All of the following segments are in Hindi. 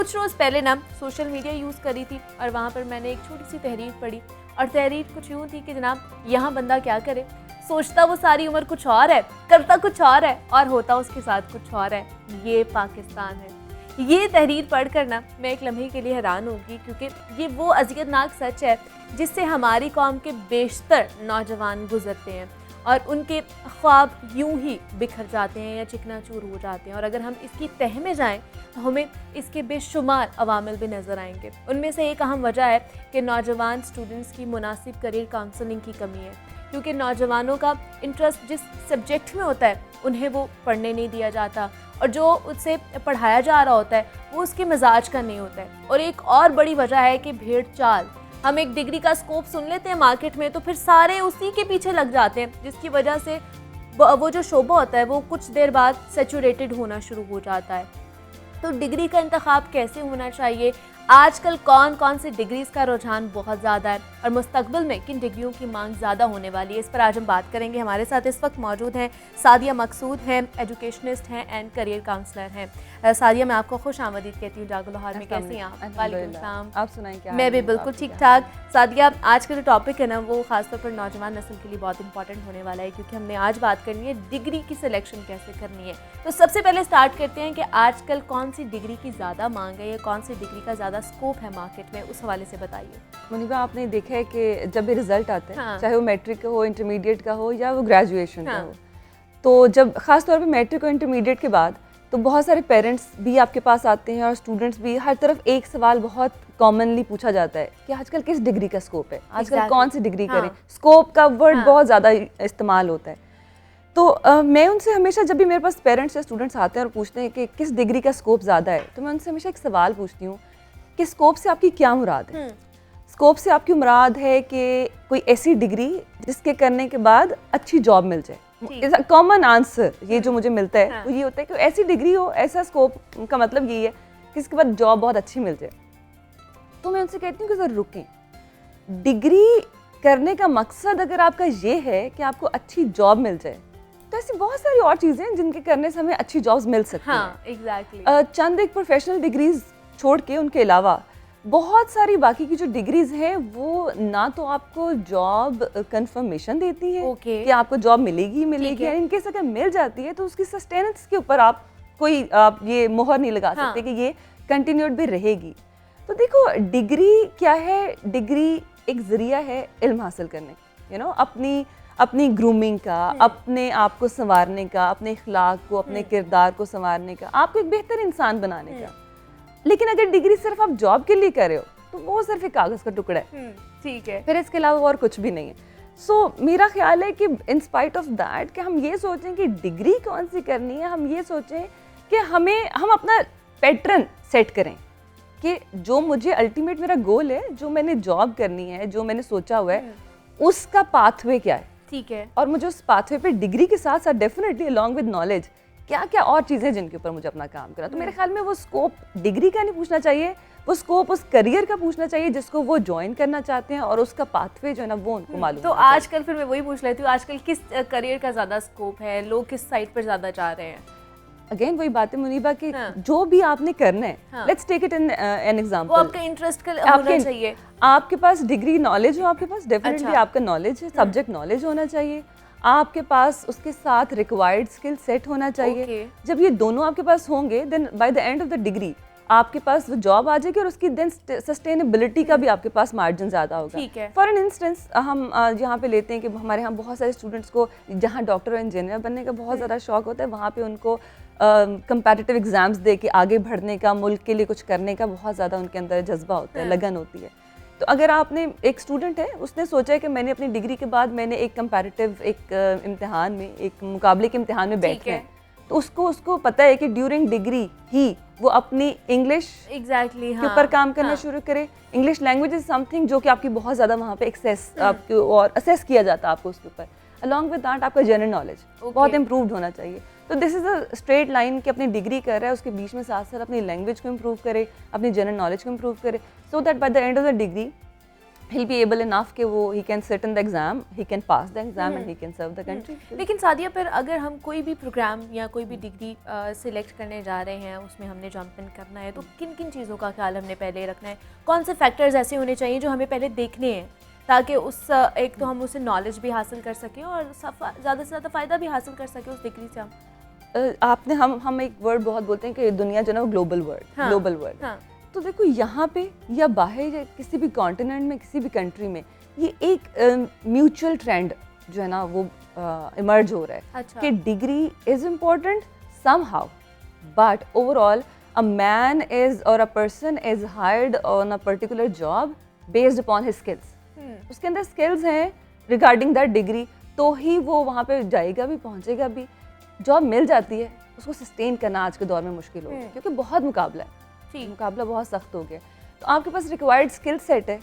कुछ रोज़ पहले ना सोशल मीडिया यूज़ करी थी और वहाँ पर मैंने एक छोटी सी तहरीर पढ़ी और तहरीर कुछ यूँ थी कि जनाब यहाँ बंदा क्या करे, सोचता वो सारी उम्र कुछ और है, करता कुछ और है और होता उसके साथ कुछ और है। ये पाकिस्तान है। ये तहरीर पढ़कर ना मैं एक लम्हे के लिए हैरान होगी, क्योंकि ये वो अज़ियतनाक सच है जिससे हमारी कौम के बेशतर नौजवान गुजरते हैं और उनके ख्वाब यूं ही बिखर जाते हैं या चिकनाचूर हो जाते हैं। और अगर हम इसकी तह में जाएं तो हमें इसके बेशुमार अवामिल भी नज़र आएंगे। उनमें से एक अहम वजह है कि नौजवान स्टूडेंट्स की मुनासिब करियर काउंसलिंग की कमी है, क्योंकि नौजवानों का इंटरेस्ट जिस सब्जेक्ट में होता है उन्हें वो पढ़ने नहीं दिया जाता और जो उससे पढ़ाया जा रहा होता है वो उसके मिजाज का नहीं होता है। और एक और बड़ी वजह है कि भेड़ चाल, हम एक डिग्री का स्कोप सुन लेते हैं मार्केट में तो फिर सारे उसी के पीछे लग जाते हैं, जिसकी वजह से वो जो शोबा होता है वो कुछ देर बाद सैचुरेटेड होना शुरू हो जाता है। तो डिग्री का इंतखाब कैसे होना चाहिए, आजकल कौन कौन सी डिग्रीज का रुझान बहुत ज़्यादा है और मुस्तकबिल में किन डिग्रियों की मांग ज़्यादा होने वाली है, इस पर आज हम बात करेंगे। हमारे साथ इस वक्त मौजूद हैं सादिया मकसूद हैं, एजुकेशनिस्ट हैं एंड करियर काउंसलर हैं। सादिया, मैं आपको खुश आमदीद कहती हूँ जागो लाहौर में। कैसी हैं आप? वालेकुम सलाम। आप सुनाएं क्या? मैं भी बिल्कुल ठीक ठाक। सादिया, आज का जो टॉपिक है ना वो खासतौर पर नौजवान नस्ल के लिए बहुत इंपॉर्टेंट होने वाला है, क्योंकि हमने आज बात करनी है डिग्री की सिलेक्शन कैसे करनी है। तो सबसे पहले स्टार्ट करते हैं कि आजकल कौन सी डिग्री की ज़्यादा मांग है या कौन सी डिग्री का ज़्यादा स्कोप है मार्केट में, उस हवाले से बताइए। मुनीबा, आपने देखा है कि जब भी रिजल्ट आता है, हाँ। चाहे वो मैट्रिक का हो, इंटरमीडिएट का हो या वो ग्रेजुएशन का हो, तो जब खास तौर पे मैट्रिक और इंटरमीडिएट के बाद तो बहुत सारे पेरेंट्स भी आपके पास आते हैं और स्टूडेंट्स भी। हर तरफ एक सवाल बहुत कॉमनली पूछा जाता है कि आजकल किस डिग्री का स्कोप है, आजकल कौन सी डिग्री करें। स्कोप का वर्ड बहुत ज़्यादा इस्तेमाल होता है। तो मैं उनसे हमेशा, जब भी मेरे पास पेरेंट्स या स्टूडेंट्स आते हैं और पूछते हैं कि किस डिग्री का स्कोप ज़्यादा है, तो मैं उनसे हमेशा एक सवाल पूछती हूँ कि स्कोप से आपकी क्या मुराद है। स्कोप से आपकी मुराद है कि कोई ऐसी डिग्री जिसके करने के बाद अच्छी जॉब मिल जाए। कॉमन आंसर ये जो मुझे मिलता है वो ये होता है कि ऐसी डिग्री हो, ऐसा स्कोप का मतलब यही है कि इसके बाद जॉब बहुत अच्छी मिल जाए। तो मैं उनसे कहती हूँ कि ज़रा रुकें, डिग्री करने का मकसद अगर आपका ये है कि आपको अच्छी जॉब मिल जाए, तो ऐसी बहुत सारी और चीज़ें हैं जिनके करने से हमें अच्छी जॉब्स मिल सकती हैं। एग्जैक्टली। चंद एक प्रोफेशनल डिग्रीज छोड़ के उनके अलावा बहुत सारी बाकी की जो डिग्रीज हैं वो ना तो आपको जॉब कंफर्मेशन देती है कि आपको जॉब मिलेगी इनके से अगर मिल जाती है तो उसकी सस्टेनेंस के ऊपर आप ये मोहर नहीं लगा सकते कि ये कंटिन्यूड भी रहेगी। तो देखो, डिग्री क्या है? डिग्री एक जरिया है इल्म हासिल करने का, अपनी ग्रूमिंग का, अपने आप को संवारने का, अपने इखलाक को, अपने किरदार को संवारने का, आपको एक बेहतर इंसान बनाने का। लेकिन अगर डिग्री सिर्फ आप जॉब के लिए कर रहे हो तो वो सिर्फ एक कागज का टुकड़ा है, ठीक है, फिर इसके अलावा और कुछ भी नहीं है। सो मेरा ख्याल है कि इन स्पाइट ऑफ दैट कि हम ये सोचें कि डिग्री कौन सी करनी है, हम ये सोचें कि हम अपना पैटर्न सेट करें कि जो मुझे अल्टीमेट मेरा गोल है, जो मैंने जॉब करनी है, जो मैंने सोचा हुआ है, उसका पाथवे क्या है। ठीक है। और मुझे उस पाथवे पे डिग्री के साथ साथ डेफिनेटली अलॉन्ग विद नॉलेज क्या क्या और चीज़ें जिनके ऊपर मुझे अपना काम करना। तो मेरे ख्याल में वो स्कोप डिग्री का नहीं पूछना चाहिए, वो स्कोप उस करियर का पूछना चाहिए जिसको वो ज्वाइन करना चाहते हैं और उसका पाथवे जो है ना वो उनको मालूम। तो आजकल फिर मैं वही पूछ लेती हूँ, आजकल किस करियर का ज़्यादा स्कोप है, लोग किस साइड पर ज़्यादा जा रहे हैं? अगेन वही बात है मुनीबा कि जो भी आपने करना है, let's take it in an example, वो आपका इंटरेस्ट का होना चाहिए। आपके पास डिग्री नॉलेज हो, आपके पास डेफिनेटली आपका नॉलेज है, सब्जेक्ट नॉलेज होना चाहिए, आपके पास उसके साथ रिक्वायर्ड स्किल सेट होना चाहिए। जब ये दोनों आपके पास होंगे, then by the end of the degree आपके पास वो जॉब आ जाएगी और उसकी देन सस्टेनेबिलिटी का भी आपके पास मार्जिन ज़्यादा होगा। फॉर एन इंस्टेंस हम यहाँ पे लेते हैं कि हमारे यहाँ बहुत सारे स्टूडेंट्स को जहाँ डॉक्टर और इंजीनियर बनने का बहुत ज़्यादा शौक होता है, वहाँ पे उनको कंपैटिटिव एग्जाम्स दे के आगे बढ़ने का, मुल्क के लिए कुछ करने का बहुत ज़्यादा उनके अंदर जज्बा होता है, लगन होती है। तो अगर आपने एक स्टूडेंट है, उसने सोचा है कि मैंने अपनी डिग्री के बाद मैंने एक कंपैरेटिव इम्तिहान में, एक मुकाबले के इम्तिहान में बैठना है, तो उसको पता है कि ड्यूरिंग डिग्री ही वो अपनी इंग्लिश के ऊपर काम करना शुरू करे। इंग्लिश लैंग्वेज इज समथिंग जो कि आपकी बहुत ज़्यादा वहाँ पे एक्सेस आपकी और असेस किया जाता है आपको उसके ऊपर। अलॉन्ग विद दैट आपका जनरल नॉलेज बहुत इम्प्रूव्ड होना चाहिए। तो this is a straight line कि अपनी डिग्री कर रहा है, उसके बीच में साथ साथ अपनी लैंग्वेज को इम्प्रूव करे, अपनी जनरल नॉलेज को इम्प्रूव करे, so that bye the end of the degree he'll be able enough कि वो he can sit in the exam, he can pass the exam and he can serve the country. लेकिन सादिया, फिर अगर हम कोई भी प्रोग्राम या कोई भी डिग्री सिलेक्ट करने जा रहे हैं, उसमें हमने जंप इन करना है, तो किन किन चीज़ों का ख्याल हमने पहले रखना है? कौन से फैक्टर्स ऐसे होने चाहिए जो हमें पहले देखने हैं, ताकि उस एक तो हम उससे नॉलेज भी हासिल कर सकें और ज़्यादा से ज़्यादा फ़ायदा भी हासिल कर सकें उस डिग्री से? आपने हम एक वर्ड बहुत बोलते हैं कि दुनिया जो है ना ग्लोबल वर्ड, ग्लोबल वर्ड। तो देखो यहाँ पे या बाहर या किसी भी कॉन्टिनेंट में, किसी भी कंट्री में, ये एक म्यूचुअल ट्रेंड जो है ना वो इमर्ज हो रहा है। अच्छा। कि degree is important somehow, but overall a man is और a person is hired on a particular job based upon his skills. उसके अंदर स्किल्स हैं रिगार्डिंग दैट डिग्री, तो ही वो वहाँ पे जाएगा भी, पहुँचेगा भी। जॉब मिल जाती है, उसको सस्टेन करना आज के दौर में मुश्किल हो गया, क्योंकि बहुत मुकाबला है, मुकाबला बहुत सख्त हो गया। तो आपके पास रिक्वायर्ड स्किल सेट है,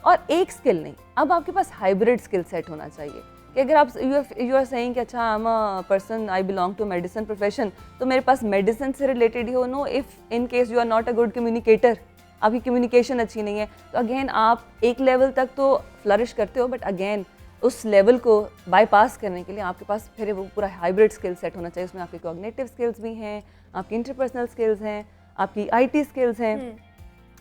और एक स्किल नहीं, अब आपके पास हाइब्रिड स्किल सेट होना चाहिए। कि अगर आप यू आर सेइंग कि अच्छा I am a person, I belong to medicine profession, तो मेरे पास मेडिसिन से रिलेटेड ही हो। No, if in case you are not a good communicator, आपकी कम्युनिकेशन अच्छी नहीं है, तो अगेन आप एक लेवल तक तो फ्लरिश करते हो, बट अगेन उस लेवल को बाईपास करने के लिए आपके पास फिर वो पूरा हाइब्रिड स्किल सेट होना चाहिए। उसमें आपके कॉग्निटिव स्किल्स भी हैं, आपकी इंटरपर्सनल स्किल्स हैं, आपकी IT स्किल्स हैं।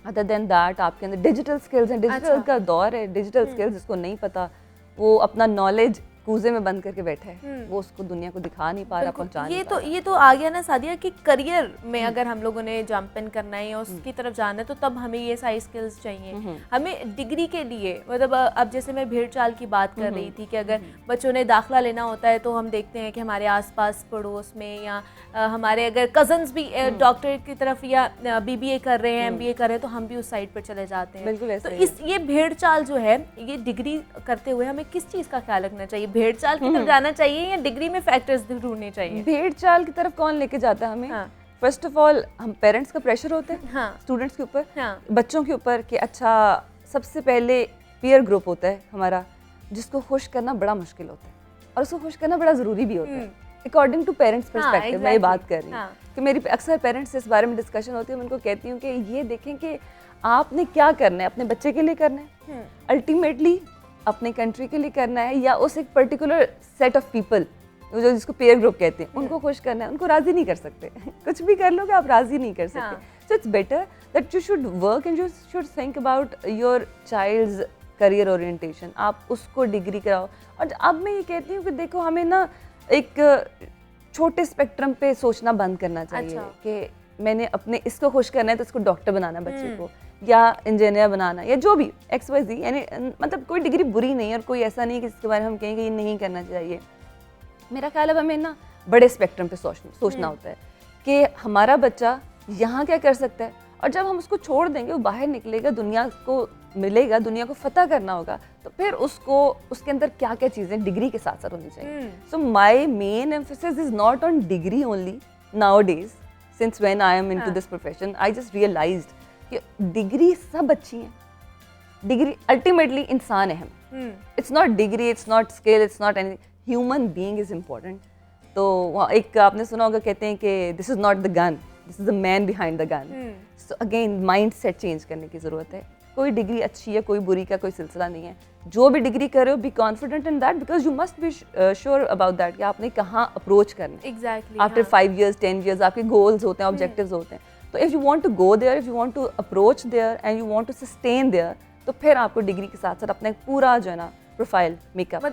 अदर देन दैट आपके अंदर डिजिटल स्किल्स हैं। डिजिटल का दौर है, डिजिटल स्किल्स जिसको नहीं पता वो अपना नॉलेज कूजे में बंद करके बैठा है, वो उसको दुनिया को दिखा नहीं पा रहा, पहुंचा नहीं पा रहा। ये तो आ गया ना सादिया कि करियर में अगर हम लोगों ने जंप इन करना है या उसकी तरफ जाना है, तो तब हमें ये सारी स्किल्स चाहिए। हमें डिग्री के लिए, मतलब अब जैसे मैं भेड़ चाल की बात कर रही थी कि अगर बच्चों ने दाखिला लेना होता है, तो हम देखते हैं कि हमारे आसपास पड़ोस में या हमारे अगर कजन्स भी डॉक्टर की तरफ या BBA कर रहे हैं, MBA कर रहे हैं, तो हम भी उस साइड पर चले जाते हैं। तो ये भेड़ चाल जो है, ये डिग्री करते हुए हमें किस चीज़ का ख्याल रखना चाहिए? भेड़ चाल की तरफ जाना चाहिए या डिग्री में फैक्टर्स ढूंढने चाहिए? भेड़ चाल की तरफ कौन लेके जाता है हमें? फर्स्ट ऑफ ऑल हम पेरेंट्स का प्रेशर होता है स्टूडेंट्स के ऊपर, बच्चों के ऊपर, कि अच्छा सबसे पहले पीयर ग्रुप होता है हमारा, जिसको खुश करना बड़ा मुश्किल होता है और उसको खुश करना बड़ा ज़रूरी भी होता है अकॉर्डिंग टू पेरेंट्स पर्सपेक्टिव। मैं ये बात कर रही हूँ कि मेरी अक्सर पेरेंट्स से इस बारे में डिस्कशन होती है। मैं उनको कहती हूँ कि ये देखें कि आपने क्या करना है, अपने बच्चे के लिए करना है, अल्टीमेटली अपने कंट्री के लिए करना है, या उस एक पर्टिकुलर सेट ऑफ पीपल जो जिसको पेयर ग्रुप कहते हैं, उनको खुश करना है। उनको राज़ी नहीं कर सकते कुछ भी कर लोगे आप राज़ी नहीं कर सकते। So it's better that you should work and you should think about your child's career orientation. आप उसको डिग्री कराओ। और अब मैं ये कहती हूँ कि देखो, हमें ना एक छोटे स्पेक्ट्रम पे सोचना बंद करना चाहिए कि मैंने अपने इसको खुश करना है तो इसको डॉक्टर बनाना बच्चे को, या इंजीनियर बनाना, या जो भी XYZ। यानी मतलब कोई डिग्री बुरी नहीं है और कोई ऐसा नहीं कि इसके बारे में हम कहेंगे ये नहीं करना चाहिए। मेरा ख्याल है हमें ना बड़े स्पेक्ट्रम पे सोचना होता है कि हमारा बच्चा यहाँ क्या कर सकता है, और जब हम उसको छोड़ देंगे, वो बाहर निकलेगा, दुनिया को मिलेगा, दुनिया को फतह करना होगा, तो फिर उसको उसके अंदर क्या क्या चीज़ें डिग्री के साथ साथ होनी चाहिए। So my main emphasis is not on degree only nowadays, since when I am into this profession I just realised कि डिग्री सब अच्छी हैं, डिग्री अल्टीमेटली इंसान है हम। It's not degree, it's not skill, it's not any, human being is important. तो एक आपने सुना होगा, कहते हैं कि this is not the gun, this is the man behind the gun. So again mind set change करने की ज़रूरत है। कोई डिग्री अच्छी है, कोई बुरी का कोई सिलसिला नहीं है। जो भी डिग्री कर रहे हो, be confident in that, because you must be sure about that कि आपने कहाँ अप्रोच करना है। एग्जैक्टली आफ्टर 5 years 10 years आपके गोल्स होते हैं, ऑब्जेक्टिव्स होते हैं। तो if you want to go there, if you want to approach there and you want to sustain there, तो फिर आपको डिग्री के साथ साथ अपना पूरा जो है ना प्रोफाइल मेकअप